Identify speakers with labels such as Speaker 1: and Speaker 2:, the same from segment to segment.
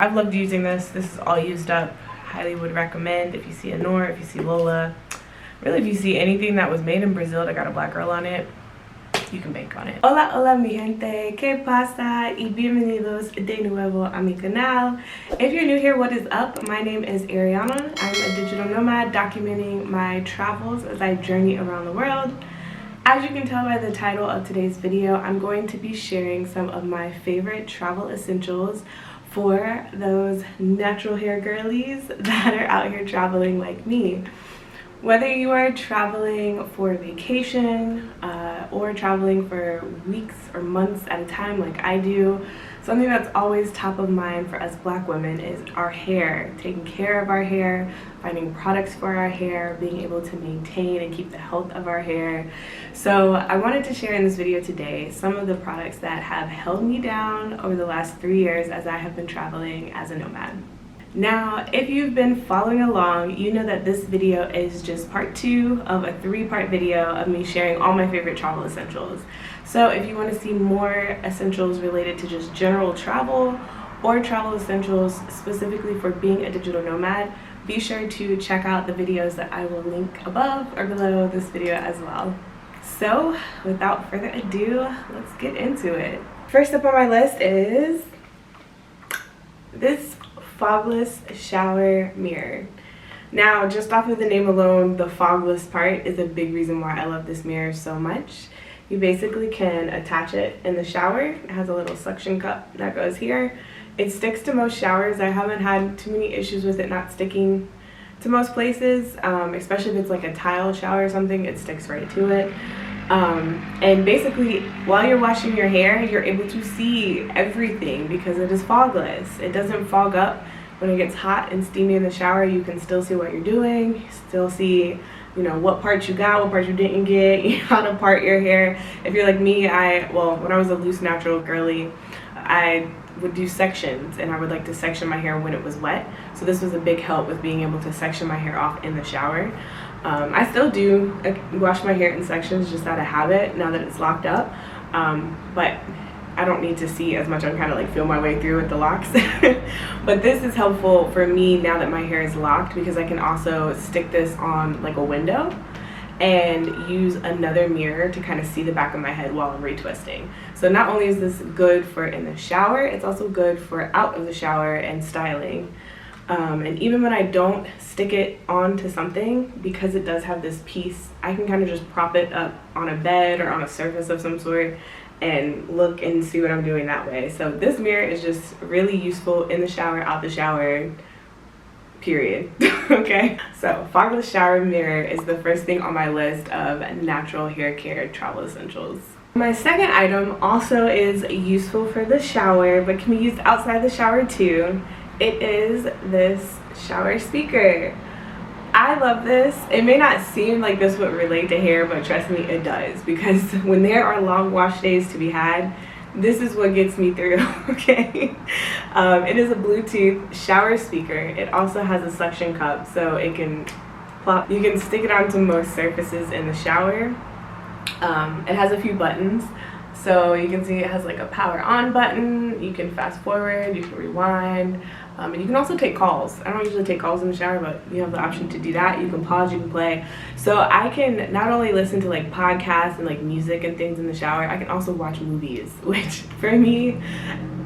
Speaker 1: I've loved using this. This is all used up. Highly would recommend if you see a Nor, if you see Lola. Really, if you see anything that was made in Brazil that got a black girl on it, you can bank on it. Hola, hola mi gente, ¿qué pasa? Y bienvenidos de nuevo a mi canal. If you're new here, what is up? My name is Ariana. I'm a digital nomad documenting my travels as I journey around the world. As you can tell by the title of today's video, I'm going to be sharing some of my favorite travel essentials for those natural hair girlies that are out here traveling like me. Whether you are traveling for vacation or traveling for weeks or months at a time like I do, something that's always top of mind for us black women is our hair, taking care of our hair, finding products for our hair, being able to maintain and keep the health of our hair. So I wanted to share in this video today some of the products that have held me down over the last 3 years as I have been traveling as a nomad. Now, if you've been following along, you know that this video is just part 2 of a 3-part video of me sharing all my favorite travel essentials. So if you want to see more essentials related to just general travel or travel essentials specifically for being a digital nomad, be sure to check out the videos that I will link above or below this video as well. So without further ado, let's get into it. First up on my list is this fogless shower mirror. Now, just off of the name alone, the fogless part is a big reason why I love this mirror so much. You basically can attach it in the shower. It has a little suction cup that goes here. It sticks to most showers. I haven't had too many issues with it not sticking to most places, especially if it's like a tile shower or something, it sticks right to it. And basically, while you're washing your hair, you're able to see everything because it is fogless. It doesn't fog up. When it gets hot and steamy in the shower, you can still see what you're doing. You still see, you know, what parts you got, what parts you didn't get, how to part your hair. If you're like me, when I was a loose natural girly, I would do sections, and I would like to section my hair when it was wet. So this was a big help with being able to section my hair off in the shower. I still do wash my hair in sections just out of habit now that it's locked up, but I don't need to see as much. I'm kind of like feel my way through with the locks. But this is helpful for me now that my hair is locked because I can also stick this on like a window and use another mirror to kind of see the back of my head while I'm retwisting. So not only is this good for in the shower, it's also good for out of the shower and styling. And even when I don't stick it onto something, because it does have this piece, I can kind of just prop it up on a bed or on a surface of some sort and look and see what I'm doing that way. So this mirror is just really useful in the shower, out the shower, period. Okay, so fogless shower mirror is the first thing on my list of natural hair care travel essentials. My second item also is useful for the shower but can be used outside the shower too. It is this shower speaker. I love this. It may not seem like this would relate to hair, but trust me, it does, because when there are long wash days to be had, this is what gets me through. Okay. It is a Bluetooth shower speaker. It also has a suction cup, so it can plop. You can stick it onto most surfaces in the shower. It has a few buttons. So you can see it has like a power on button, you can fast forward, you can rewind, and you can also take calls. I don't usually take calls in the shower, but you have the option to do that. You can pause, you can play. So I can not only listen to like podcasts and like music and things in the shower, I can also watch movies, which for me,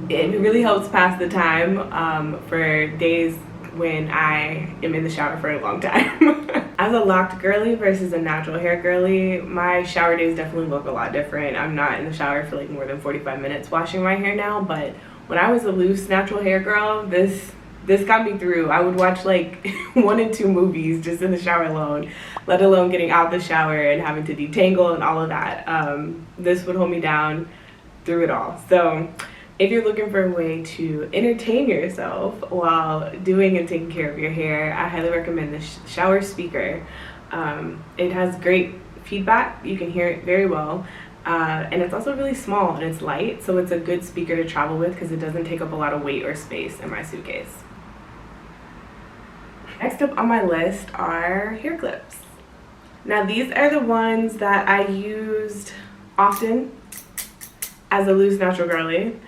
Speaker 1: it really helps pass the time for days when I am in the shower for a long time. As a locked girly versus a natural hair girly, my shower days definitely look a lot different. I'm not in the shower for like more than 45 minutes washing my hair now, but when I was a loose natural hair girl, this got me through. I would watch like 1 and 2 movies just in the shower alone, let alone getting out the shower and having to detangle and all of that. This would hold me down through it all. So if you're looking for a way to entertain yourself while doing and taking care of your hair, I highly recommend this shower speaker. It has great feedback. You can hear it very well. And it's also really small and it's light, so it's a good speaker to travel with because it doesn't take up a lot of weight or space in my suitcase. Next up on my list are hair clips. Now these are the ones that I used often as a loose natural girly.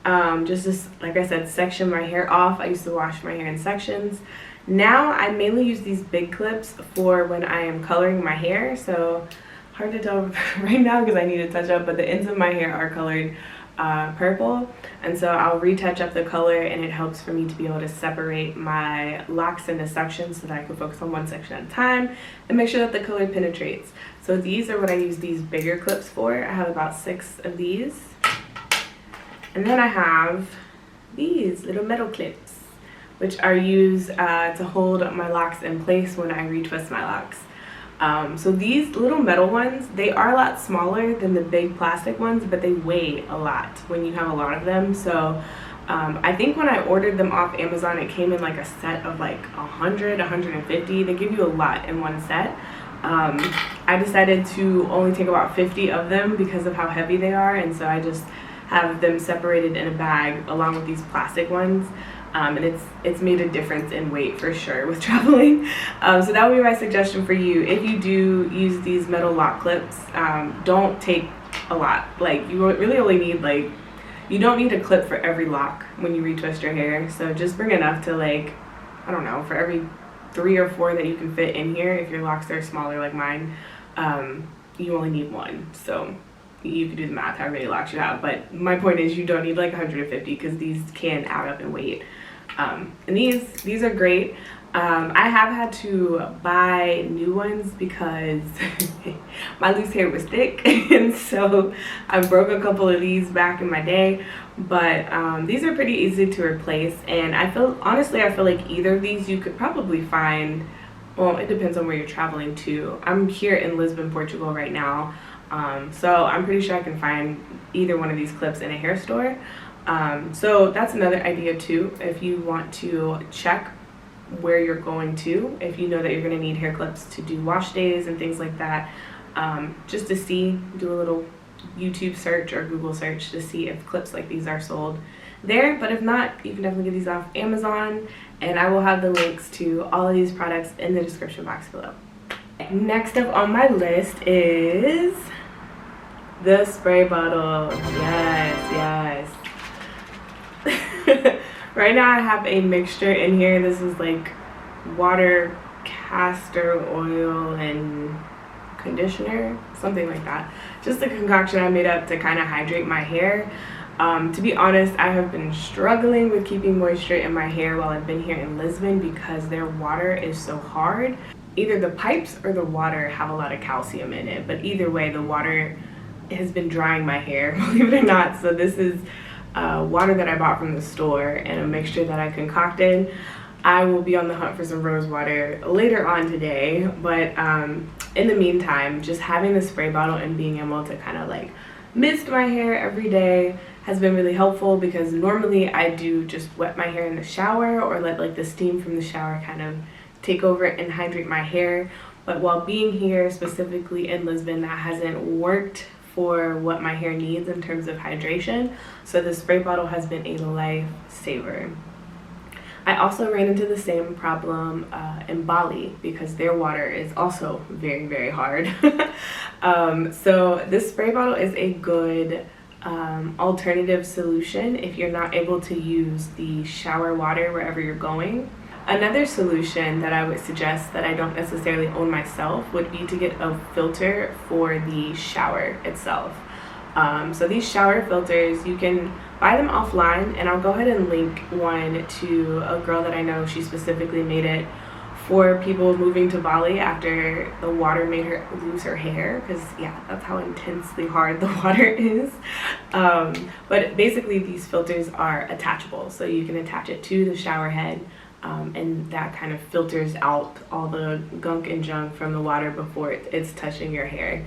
Speaker 1: just to, like I said, section my hair off. I used to wash my hair in sections. Now I mainly use these big clips for when I am coloring my hair. So hard to tell right now because I need to touch up, but the ends of my hair are colored purple, and so I'll retouch up the color, and it helps for me to be able to separate my locks into sections so that I can focus on one section at a time and make sure that the color penetrates. So these are what I use these bigger clips for. I have about 6 of these. And then I have these little metal clips, which are used to hold my locks in place when I retwist my locks. So these little metal ones, they are a lot smaller than the big plastic ones, but they weigh a lot when you have a lot of them. So I think when I ordered them off Amazon, it came in like a set of like 100, 150. They give you a lot in one set. I decided to only take about 50 of them because of how heavy they are, and so I just have them separated in a bag along with these plastic ones. And it's made a difference in weight for sure with traveling. So that would be my suggestion for you. If you do use these metal lock clips, don't take a lot. Like, you really only need, like, you don't need a clip for every lock when you retwist your hair. So just bring enough to, like, I don't know, for every 3 or 4 that you can fit in here. If your locks are smaller like mine, you only need 1. So you can do the math how many locks you have, but my point is you don't need like 150 because these can add up in weight. And these are great. I have had to buy new ones because my loose hair was thick, and so I broke a couple of these back in my day, but these are pretty easy to replace, and honestly I feel like either of these you could probably find. Well, it depends on where you're traveling to. I'm here in Lisbon, Portugal right now. So I'm pretty sure I can find either one of these clips in a hair store. So that's another idea too. If you want to check where you're going to, if you know that you're going to need hair clips to do wash days and things like that, just to see, do a little YouTube search or Google search to see if clips like these are sold there. But if not, you can definitely get these off Amazon, and I will have the links to all of these products in the description box below. Next up on my list is the spray bottle. Yes. Right now I have a mixture in here. This is like water, castor oil, and conditioner, something like that. Just a concoction I made up to kind of hydrate my hair. To be honest, I have been struggling with keeping moisture in my hair while I've been here in Lisbon because their water is so hard. Either the pipes or the water have a lot of calcium in it, but either way, the water has been drying my hair, believe it or not. So this is water that I bought from the store and a mixture that I concocted. I will be on the hunt for some rose water later on today, but in the meantime, just having the spray bottle and being able to kind of like mist my hair every day has been really helpful, because normally I do just wet my hair in the shower or let like the steam from the shower kind of take over and hydrate my hair. But while being here specifically in Lisbon, that hasn't worked for what my hair needs in terms of hydration. So the spray bottle has been a lifesaver. I also ran into the same problem in Bali because their water is also very, very hard. So this spray bottle is a good alternative solution if you're not able to use the shower water wherever you're going. Another solution that I would suggest that I don't necessarily own myself would be to get a filter for the shower itself. So these shower filters, you can buy them offline, and I'll go ahead and link one to a girl that I know. She specifically made it for people moving to Bali after the water made her lose her hair, because yeah, that's how intensely hard the water is. But basically these filters are attachable, so you can attach it to the shower head, and that kind of filters out all the gunk and junk from the water before it's touching your hair.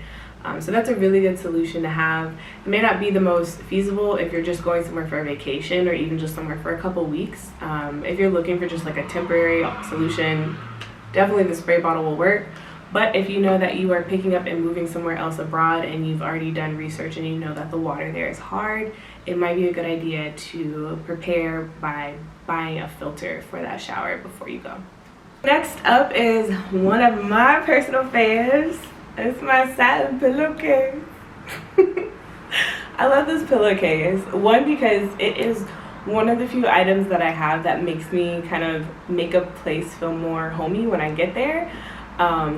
Speaker 1: So that's a really good solution to have. It may not be the most feasible if you're just going somewhere for a vacation or even just somewhere for a couple weeks. If you're looking for just like a temporary solution, definitely the spray bottle will work. But if you know that you are picking up and moving somewhere else abroad and you've already done research and you know that the water there is hard, it might be a good idea to prepare by buying a filter for that shower before you go. Next up is one of my personal faves. It's my satin pillowcase. I love this pillowcase. One, because it is one of the few items that I have that makes me kind of make a place feel more homey when I get there.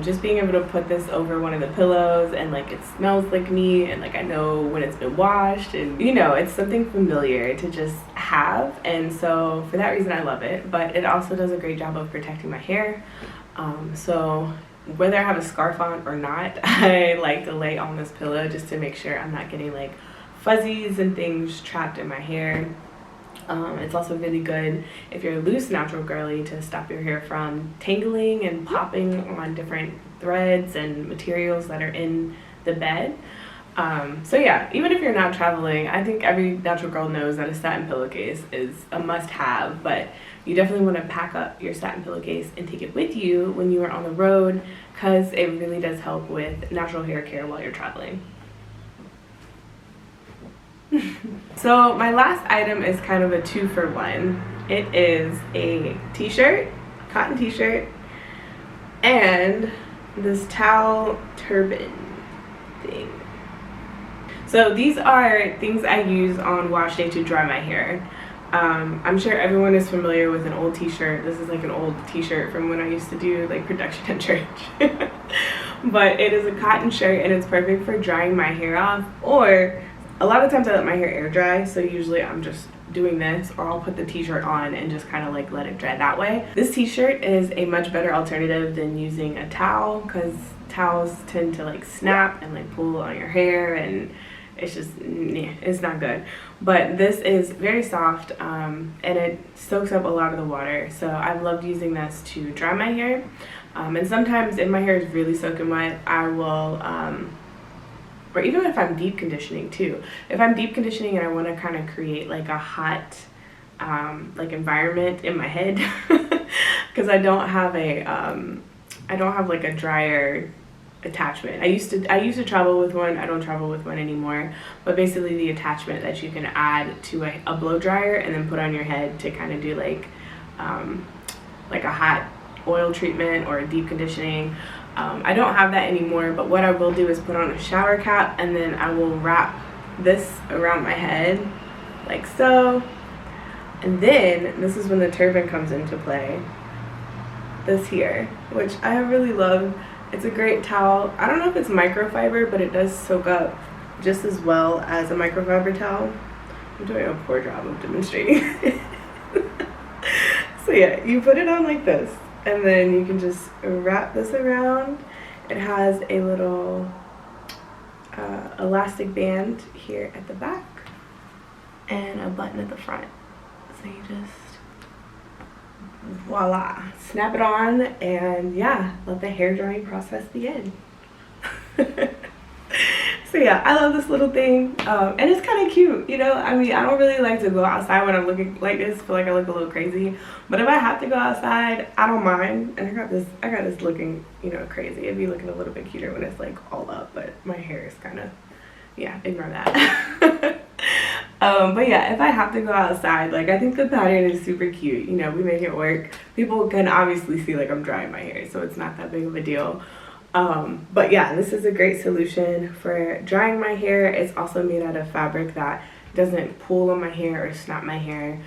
Speaker 1: Just being able to put this over one of the pillows and like it smells like me and like I know when it's been washed and you know, it's something familiar to just have, and so for that reason I love it. But it also does a great job of protecting my hair. So whether I have a scarf on or not, I like to lay on this pillow just to make sure I'm not getting like fuzzies and things trapped in my hair. It's also really good if you're a loose natural girly to stop your hair from tangling and popping on different threads and materials that are in the bed. So yeah, even if you're not traveling, I think every natural girl knows that a satin pillowcase is a must-have, but you definitely want to pack up your satin pillowcase and take it with you when you are on the road, because it really does help with natural hair care while you're traveling. So my last item is kind of a 2-for-1. It is a t-shirt, cotton t-shirt, and this towel turban thing. So these are things I use on wash day to dry my hair. I'm sure everyone is familiar with an old t-shirt. This is like an old t-shirt from when I used to do like production at church. But it is a cotton shirt and it's perfect for drying my hair off, or a lot of times I let my hair air dry, so usually I'm just doing this, or I'll put the t-shirt on and just kind of like let it dry that way. This t-shirt is a much better alternative than using a towel, because towels tend to like snap and like pull on your hair and it's just, it's not good. But this is very soft and it soaks up a lot of the water, so I've loved using this to dry my hair. And sometimes if my hair is really soaking wet, I will or even if I'm deep conditioning too. If I'm deep conditioning and I want to kind of create like a hot like environment in my head, because I don't have like a dryer attachment. I used to travel with one. I don't travel with one anymore. But basically the attachment that you can add to a blow dryer and then put on your head to kind of do like a hot oil treatment or a deep conditioning. I don't have that anymore, but what I will do is put on a shower cap and then I will wrap this around my head like so, and then this is when the turban comes into play, this here, which I really love. It's a great towel. I don't know if it's microfiber, but it does soak up just as well as a microfiber towel. I'm doing a poor job of demonstrating. So yeah, you put it on like this, and then you can just wrap this around. It has a little elastic band here at the back and a button at the front. So you just, voila, snap it on and yeah, let the hair drying process begin. So yeah, I love this little thing, and it's kind of cute, you know. I mean, I don't really like to go outside when I'm looking like this. I feel like I look a little crazy, but if I have to go outside, I don't mind. And I got this looking, you know, crazy. It'd be looking a little bit cuter when it's like all up, but my hair is kind of, yeah, ignore that. But yeah, if I have to go outside, like, I think the pattern is super cute. You know, we make it work. People can obviously see like I'm drying my hair, so it's not that big of a deal. But yeah, this is a great solution for drying my hair. It's also made out of fabric that doesn't pull on my hair or snap my hair,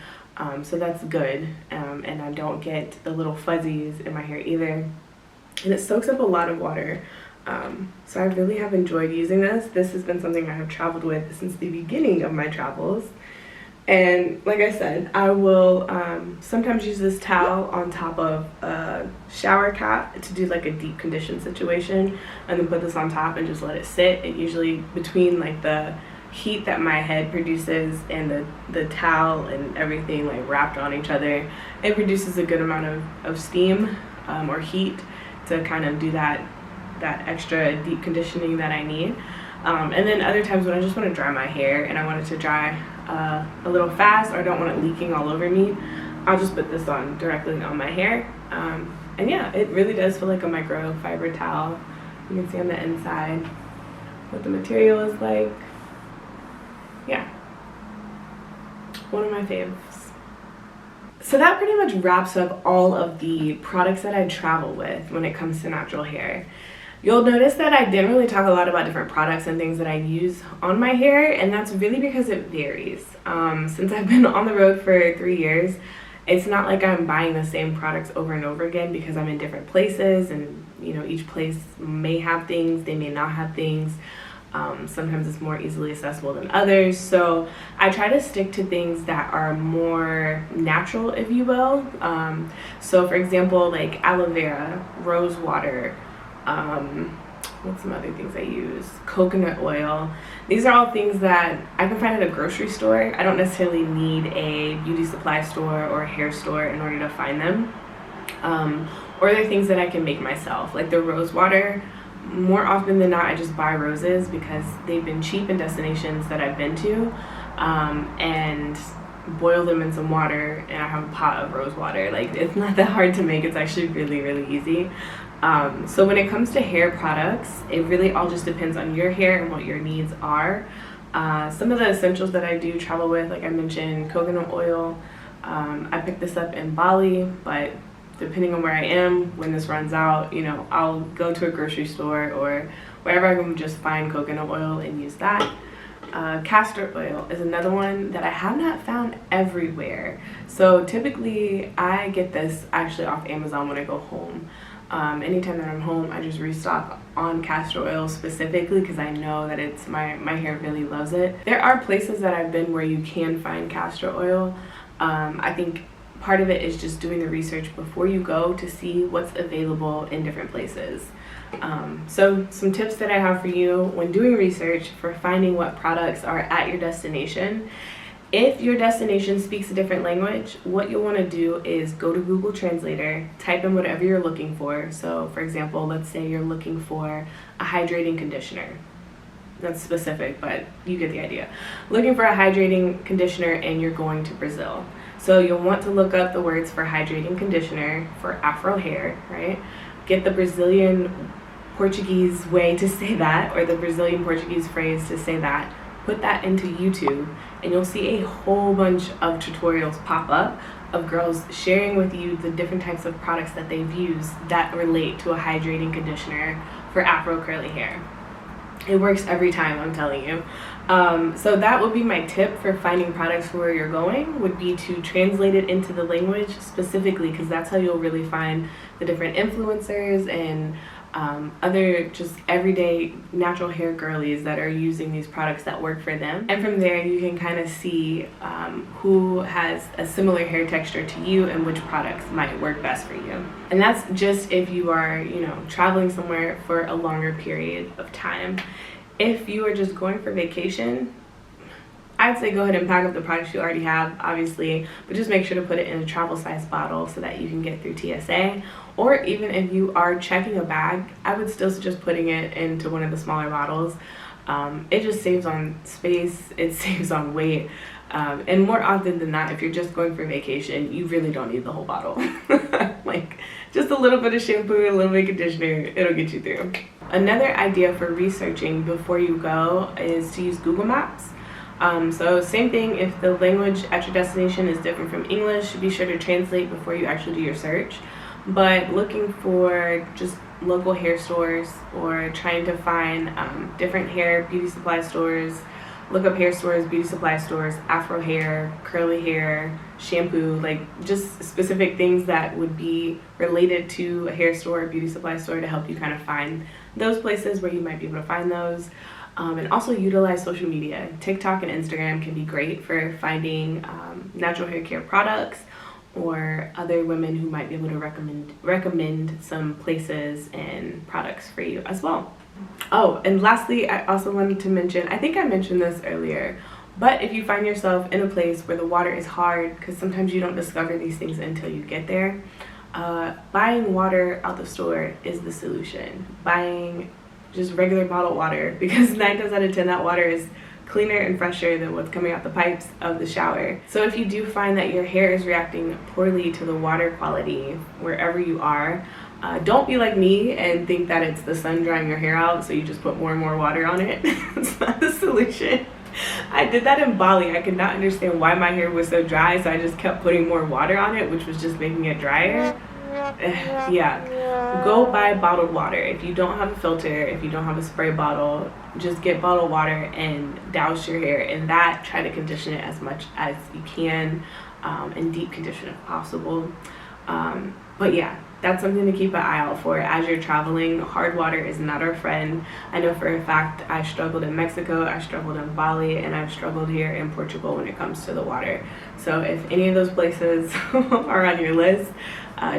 Speaker 1: so that's good, and I don't get the little fuzzies in my hair either, and it soaks up a lot of water, so I really have enjoyed using this. This has been something I have traveled with since the beginning of my travels. And like I said, I will sometimes use this towel on top of a shower cap to do like a deep condition situation, and then put this on top and just let it sit. And usually between like the heat that my head produces and the towel and everything like wrapped on each other, it produces a good amount of steam or heat to kind of do that extra deep conditioning that I need. And then other times when I just want to dry my hair and I want it to dry a little fast, or I don't want it leaking all over me, I'll just put this on directly on my hair. And yeah, it really does feel like a microfiber towel. You can see on the inside what the material is like. Yeah, one of my faves. So that pretty much wraps up all of the products that I travel with when it comes to natural hair. You'll notice that I didn't really talk a lot about different products and things that I use on my hair, and that's really because it varies. Since I've been on the road for 3 years, it's not like I'm buying the same products over and over again because I'm in different places, and you know, each place may have things, they may not have things. Sometimes it's more easily accessible than others, so I try to stick to things that are more natural, if you will. So for example, like aloe vera, rose water, what's some other things I use? Coconut oil. These are all things that I can find at a grocery store. I don't necessarily need a beauty supply store or a hair store in order to find them. Or they're things that I can make myself, like the rose water. More often than not, I just buy roses because they've been cheap in destinations that I've been to, and boil them in some water, and I have a pot of rose water. Like, it's not that hard to make. It's actually really, really easy. So when it comes to hair products, it really all just depends on your hair and what your needs are. Some of the essentials that I do travel with, like I mentioned, coconut oil. I picked this up in Bali, but depending on where I am, when this runs out, you know, I'll go to a grocery store or wherever I can just find coconut oil and use that. Castor oil is another one that I have not found everywhere. So typically I get this actually off Amazon when I go home. Anytime that I'm home, I just restock on castor oil specifically because I know that it's my hair really loves it. There are places that I've been where you can find castor oil. I think part of it is just doing the research before you go to see what's available in different places. So some tips that I have for you when doing research for finding what products are at your destination. If your destination speaks a different language, what you'll want to do is go to Google Translator, type in whatever you're looking for. So for example, let's say you're looking for a hydrating conditioner. That's specific, but you get the idea. Looking for a hydrating conditioner and you're going to Brazil. So you'll want to look up the words for hydrating conditioner for Afro hair, right? Get the Brazilian Portuguese way to say that, or the Brazilian Portuguese phrase to say that. Put that into YouTube and you'll see a whole bunch of tutorials pop up of girls sharing with you the different types of products that they've used that relate to a hydrating conditioner for Afro curly hair. It works every time, I'm telling you. So that would be my tip for finding products for where you're going, would be to translate it into the language specifically, because that's how you'll really find the different influencers and other just everyday natural hair girlies that are using these products that work for them. And from there you can kind of see who has a similar hair texture to you and which products might work best for you. And that's just if you are, you know, traveling somewhere for a longer period of time. If you are just going for vacation, I'd say go ahead and pack up the products you already have, obviously, but just make sure to put it in a travel size bottle so that you can get through TSA. Or even if you are checking a bag, I would still suggest putting it into one of the smaller bottles. It just saves on space, it saves on weight, and more often than not, if you're just going for vacation, you really don't need the whole bottle. Like, just a little bit of shampoo, a little bit of conditioner, it'll get you through. Another idea for researching before you go is to use Google Maps. So same thing, if the language at your destination is different from English, be sure to translate before you actually do your search. But looking for just local hair stores or trying to find different hair beauty supply stores, look up hair stores, beauty supply stores, Afro hair, curly hair, shampoo, like just specific things that would be related to a hair store or beauty supply store to help you kind of find those places where you might be able to find those. And also utilize social media. TikTok and Instagram can be great for finding natural hair care products or other women who might be able to recommend some places and products for you as well. Oh, and lastly, I also wanted to mention, I think I mentioned this earlier, but if you find yourself in a place where the water is hard, because sometimes you don't discover these things until you get there, buying water out the store is the solution. Buying just regular bottled water, because 9 times out of 10 that water is cleaner and fresher than what's coming out the pipes of the shower. So if you do find that your hair is reacting poorly to the water quality wherever you are, don't be like me and think that it's the sun drying your hair out, so you just put more and more water on it. It's not the solution. I did that in Bali. I could not understand why my hair was so dry, so I just kept putting more water on it, which was just making it drier. Yeah, go buy bottled water. If you don't have a filter, if you don't have a spray bottle, just get bottled water and douse your hair in that. Try to condition it as much as you can, and deep condition if possible. But yeah, that's something to keep an eye out for as you're traveling. Hard water is not our friend. I know for a fact I struggled in Mexico, I struggled in Bali, and I've struggled here in Portugal when it comes to the water. So if any of those places are on your list,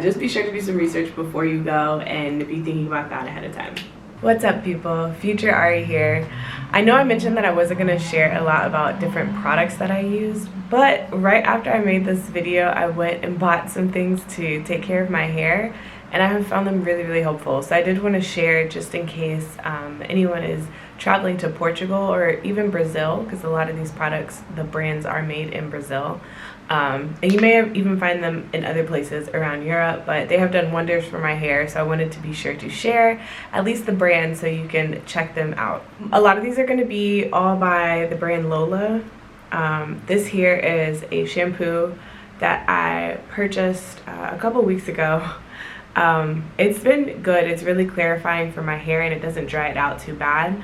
Speaker 1: just be sure to do some research before you go and be thinking about that ahead of time. What's up, people? Future Ari here. I know I mentioned that I wasn't going to share a lot about different products that I use, but right after I made this video, I went and bought some things to take care of my hair, and I have found them really, really helpful. So I did want to share just in case anyone is traveling to Portugal or even Brazil, because a lot of these products, the brands are made in Brazil. And you may even find them in other places around Europe, but they have done wonders for my hair, so I wanted to be sure to share at least the brand so you can check them out. A lot of these are going to be all by the brand Lola. This here is a shampoo that I purchased a couple weeks ago. It's been good. It's really clarifying for my hair and it doesn't dry it out too bad.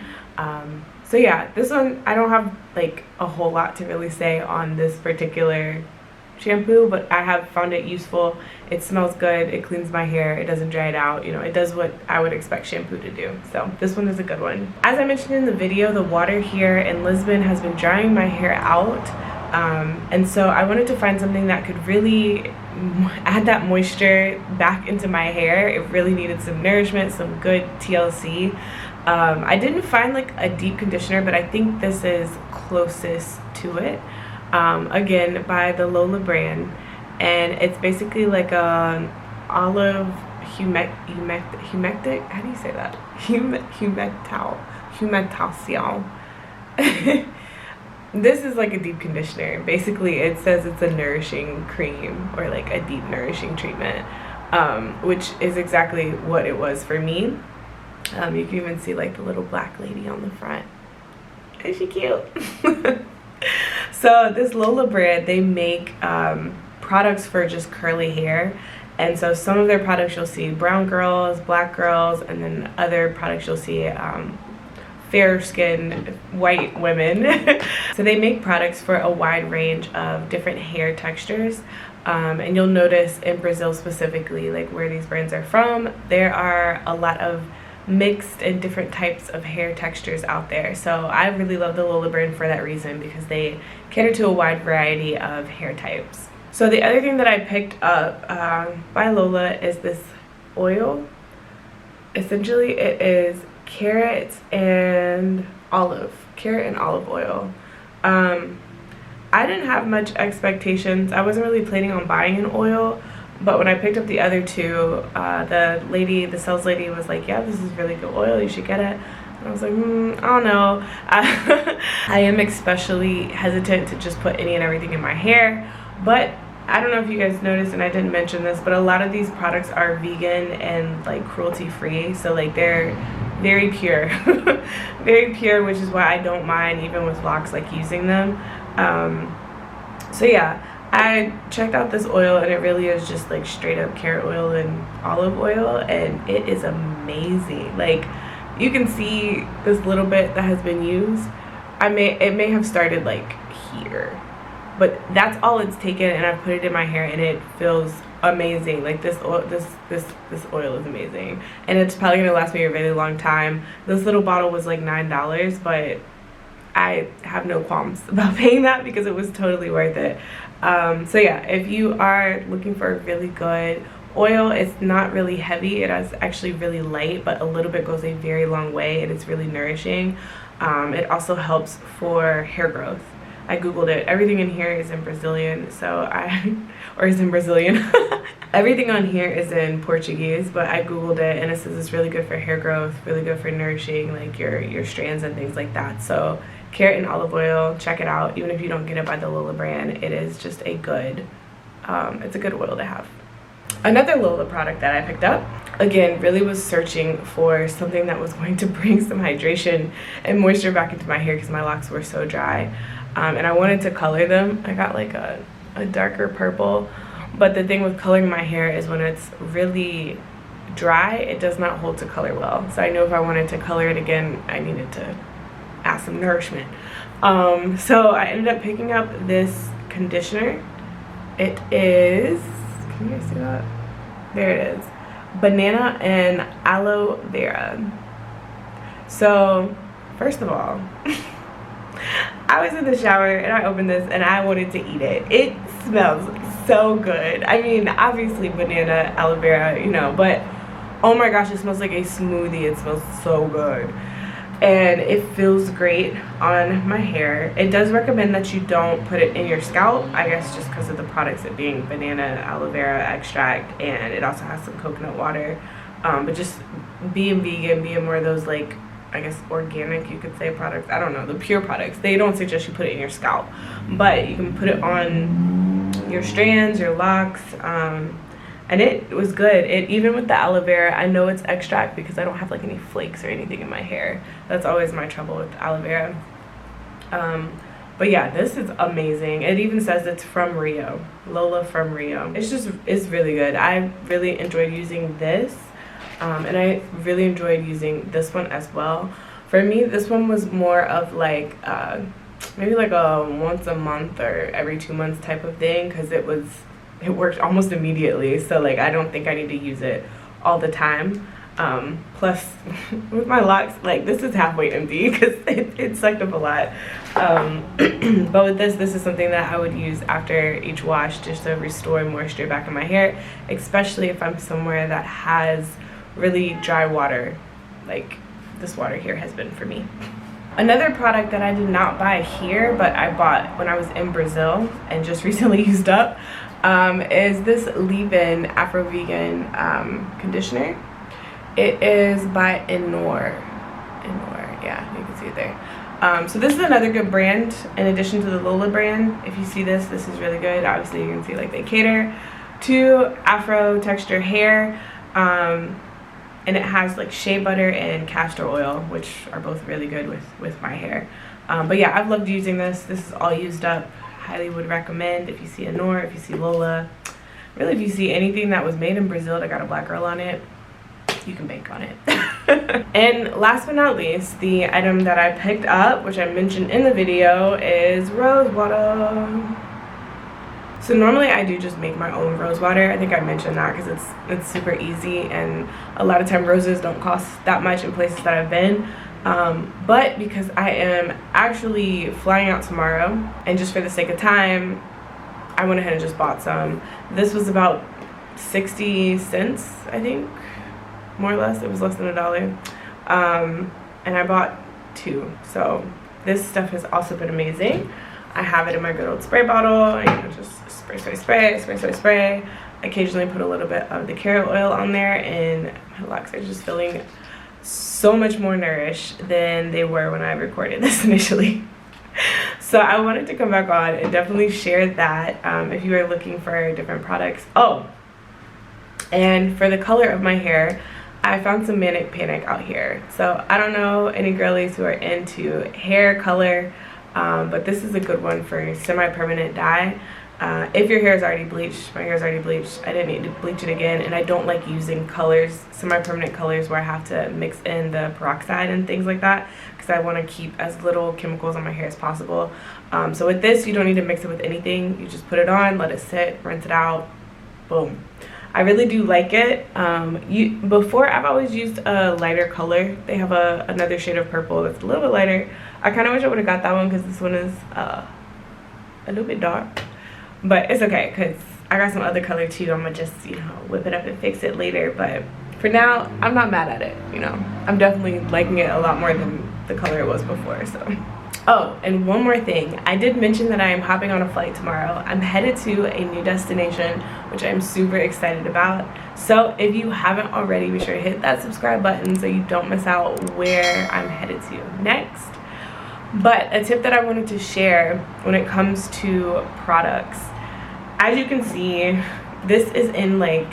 Speaker 1: So yeah, this one, I don't have like a whole lot to really say on this particular shampoo, but I have found it useful. It smells good, it cleans my hair, it doesn't dry it out, you know, it does what I would expect shampoo to do. So this one is a good one. As I mentioned in the video, the water here in Lisbon has been drying my hair out, and so I wanted to find something that could really add that moisture back into my hair. It really needed some nourishment, some good TLC. I didn't find like a deep conditioner, but I think this is closest to it. Again, by the Lola brand, and it's basically like a olive humectic. How do you say that? Humectation. This is like a deep conditioner. Basically, it says it's a nourishing cream or like a deep nourishing treatment, which is exactly what it was for me. You can even see like the little black lady on the front. Is she cute? So this Lola brand, they make products for just curly hair, and so some of their products you'll see brown girls, black girls, and then other products you'll see fair skinned white women. So they make products for a wide range of different hair textures, and you'll notice in Brazil specifically, like where these brands are from, there are a lot of mixed and different types of hair textures out there. So I really love the Lola brand for that reason, because they cater to a wide variety of hair types. So the other thing that I picked up by Lola is this oil. Essentially it is carrot and olive oil. I didn't have much expectations. I wasn't really planning on buying an oil, but when I picked up the other two, the sales lady was like, yeah, this is really good oil, you should get it. And I was like, I don't know. I am especially hesitant to just put any and everything in my hair, but I don't know if you guys noticed, and I didn't mention this, but a lot of these products are vegan and like cruelty free, so like they're very pure. Very pure, which is why I don't mind, even with locks, like using them. So yeah, I checked out this oil, and it really is just like straight up carrot oil and olive oil, and it is amazing. Like, you can see this little bit that has been used. It may have started like here, but that's all it's taken, and I put it in my hair, and it feels amazing. Like this oil is amazing, and it's probably gonna last me a really long time. This little bottle was like $9, but I have no qualms about paying that because it was totally worth it. So yeah, if you are looking for a really good oil, it's not really heavy, it is actually really light, but a little bit goes a very long way, and it's really nourishing. It also helps for hair growth. I googled it. Everything in here is in Brazilian, everything on here is in Portuguese, but I googled it, and it says it's really good for hair growth, really good for nourishing like your strands and things like that. So carrot and olive oil, check it out. Even if you don't get it by the Lola brand, it is just a good it's a good oil to have. Another Lola product that I picked up, again, really was searching for something that was going to bring some hydration and moisture back into my hair because my locks were so dry, and I wanted to color them. I got like a darker purple, But the thing with coloring my hair is when it's really dry, it does not hold to color well. So I know if I wanted to color it again, I needed to add some nourishment. So I ended up picking up this conditioner. It is, can you guys see that? There it is. Banana and aloe vera. So first of all, I was in the shower and I opened this and I wanted to eat it. It smells so good. I mean, obviously banana, aloe vera, you know, but oh my gosh, it smells like a smoothie. It smells so good. And it feels great on my hair. It does recommend that you don't put it in your scalp, I guess just because of the products, it being banana, aloe vera extract, and it also has some coconut water. But just being vegan, being more of those, like, I guess organic, you could say, products, I don't know, the pure products, they don't suggest you put it in your scalp, but you can put it on your strands, your locks, and it was good. It, even with the aloe vera, I know it's extract because I don't have like any flakes or anything in my hair. That's always my trouble with aloe vera. But yeah, this is amazing. It even says it's from Rio, Lola from Rio. It's really good. I really enjoyed using this, and I really enjoyed using this one as well. For me, this one was more of like maybe like a once a month or every 2 months type of thing, because it worked almost immediately. So like I don't think I need to use it all the time. Plus with my locks, like this is halfway empty because it sucked up a lot. But with this is something that I would use after each wash just to restore moisture back in my hair, especially if I'm somewhere that has really dry water, like this water here has been for me. Another product that I did not buy here, but I bought when I was in Brazil and just recently used up, is this leave-in Afro-Vegan conditioner. It is by Enor, yeah, you can see it there. So this is another good brand in addition to the Lola brand. If you see this is really good. Obviously you can see like they cater to Afro texture hair, and it has like shea butter and castor oil, which are both really good with my hair. But yeah, I've loved using this. This is all used up. Highly would recommend if you see Enor, if you see Lola, really if you see anything that was made in Brazil that got a black girl on it, you can bank on it. And last but not least, the item that I picked up, which I mentioned in the video, is rose water. So normally I do just make my own rose water. I think I mentioned that because it's super easy, and a lot of time roses don't cost that much in places that I've been. But because I am actually flying out tomorrow, and just for the sake of time, I went ahead and just bought some. This was about 60 cents, I think, more or less. It was less than $1. And I bought 2. So this stuff has also been amazing. I have it in my good old spray bottle. You know, just spray. Occasionally put a little bit of the carrot oil on there, and my locks are just feeling so much more nourished than they were when I recorded this initially. So I wanted to come back on and definitely share that if you are looking for different products. Oh, and for the color of my hair, I found some Manic Panic out here. So I don't know any girlies who are into hair color, but this is a good one for semi-permanent dye. If your hair is already bleached, my hair is already bleached, I didn't need to bleach it again, and I don't like using colors, semi-permanent colors where I have to mix in the peroxide and things like that, because I want to keep as little chemicals on my hair as possible. So with this, you don't need to mix it with anything. You just put it on, let it sit, rinse it out, boom. I really do like it. Before, I've always used a lighter color. They have another shade of purple that's a little bit lighter. I kind of wish I would have got that one because this one is a little bit dark. But it's okay because I got some other color too. I'm going to just, you know, whip it up and fix it later. But for now, I'm not mad at it, you know. I'm definitely liking it a lot more than the color it was before, so. Oh, and one more thing. I did mention that I am hopping on a flight tomorrow. I'm headed to a new destination, which I'm super excited about. So if you haven't already, be sure to hit that subscribe button so you don't miss out where I'm headed to next. But a tip that I wanted to share when it comes to products, as you can see, this is in like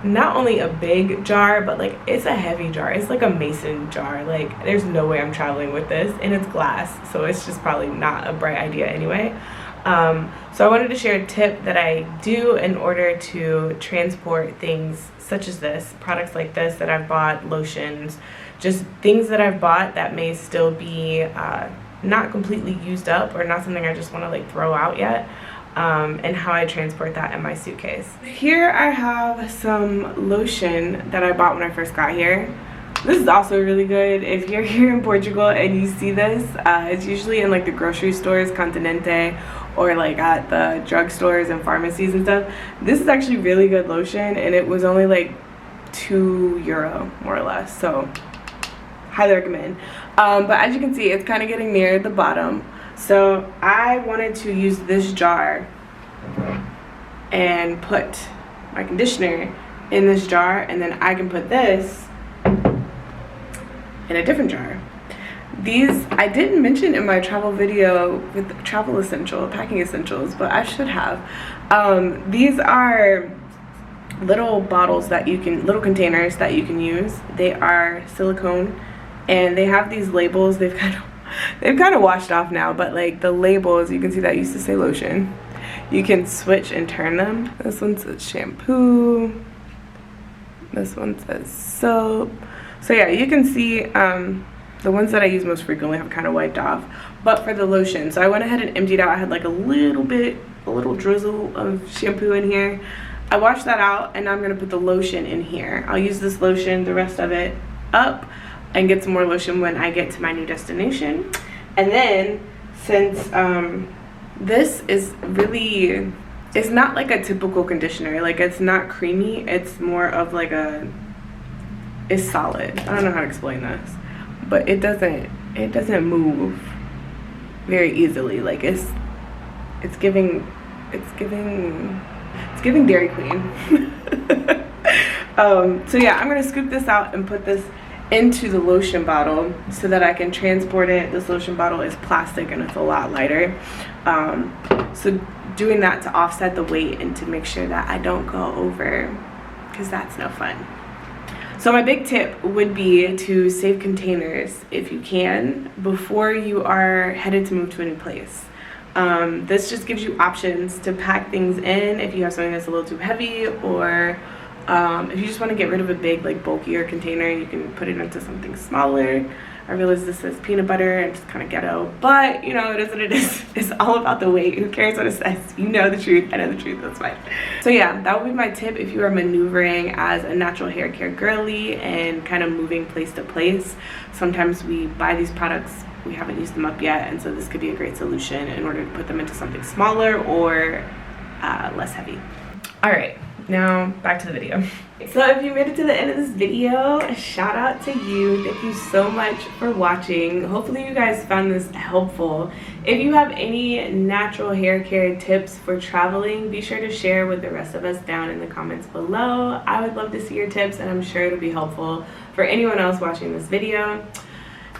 Speaker 1: not only a big jar, but like it's a heavy jar. It's like a mason jar. Like there's no way I'm traveling with this, and it's glass, so it's just probably not a bright idea anyway. So I wanted to share a tip that I do in order to transport things such as this, products like this that I've bought, lotions, just things that I've bought that may still be not completely used up or not something I just want to like throw out yet, and how I transport that in my suitcase. Here I have some lotion that I bought when I first got here. This is also really good. If you're here in Portugal and you see this, it's usually in like the grocery stores, Continente, or like at the drugstores and pharmacies and stuff. This is actually really good lotion, and it was only like €2 more or less, so highly recommend. But as you can see, it's kind of getting near the bottom, so I wanted to use this jar and put my conditioner in this jar, and then I can put this in a different jar. These I didn't mention in my travel video with travel packing essentials, but I should have. These are little bottles that you can, little containers that you can use. They are silicone, and they have these labels. They've kind of washed off now, but like the labels, you can see that used to say lotion. You can switch and turn them. This one says shampoo. This one says soap. So yeah, you can see the ones that I use most frequently have kind of wiped off. But for the lotion, so I went ahead and emptied out. I had like a little drizzle of shampoo in here. I washed that out, and now I'm gonna put the lotion in here. I'll use this lotion, the rest of it up, and get some more lotion when I get to my new destination. And then, since this is really, it's not like a typical conditioner. Like, it's not creamy. It's more of like it's solid. I don't know how to explain this, but it doesn't move very easily. Like it's giving Dairy Queen. So yeah, I'm gonna scoop this out and put this into the lotion bottle so that I can transport it. This lotion bottle is plastic and it's a lot lighter, so doing that to offset the weight and to make sure that I don't go over, because that's no fun. So my big tip would be to save containers if you can before you are headed to move to a new place. This just gives you options to pack things in if you have something that's a little too heavy, or if you just want to get rid of a big, like, bulkier container, you can put it into something smaller. I realize this says peanut butter and just kind of ghetto, but you know, it is what it is. It's all about the weight. Who cares what it says? You know the truth. I know the truth. That's fine. So yeah, that would be my tip if you are maneuvering as a natural hair care girly and kind of moving place to place. Sometimes we buy these products, we haven't used them up yet, and so this could be a great solution in order to put them into something smaller or less heavy. All right, now back to the video. So if you made it to the end of this video, shout out to you. Thank you so much for watching. Hopefully you guys found this helpful. If you have any natural hair care tips for traveling, be sure to share with the rest of us down in the comments below. I would love to see your tips, and I'm sure it'll be helpful for anyone else watching this video.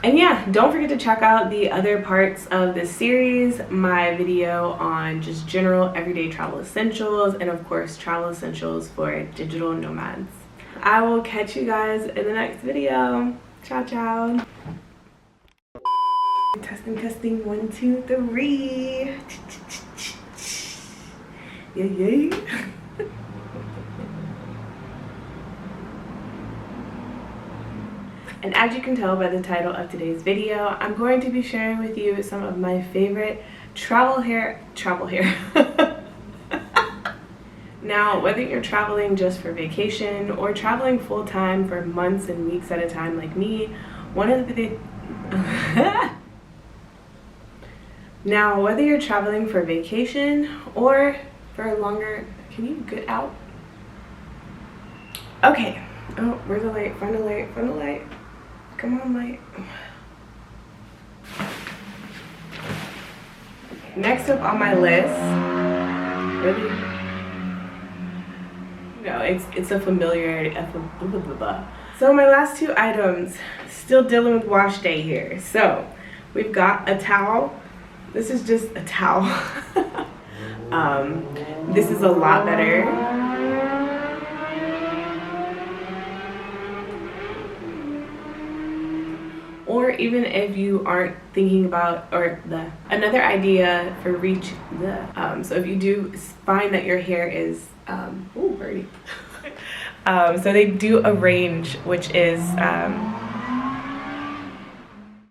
Speaker 1: And yeah, don't forget to check out the other parts of this series, my video on just general everyday travel essentials, and of course travel essentials for digital nomads. I will catch you guys in the next video. Ciao, ciao. Testing, 1, 2, 3. Yay. And as you can tell by the title of today's video, I'm going to be sharing with you some of my favorite travel hair. Now, whether you're traveling just for vacation or traveling full-time for months and weeks at a time like me, Now, whether you're traveling for vacation or for a longer, can you get out? Okay. Oh, where's the light? Find the light, find the light. Come on, light. Next up on my list, really? No, it's a familiarity. So my last two items, still dealing with wash day here. So we've got a towel. This is just a towel. This is a lot better. Or even if you aren't thinking about, or another idea for so if you do find that your hair is so they do a range, which is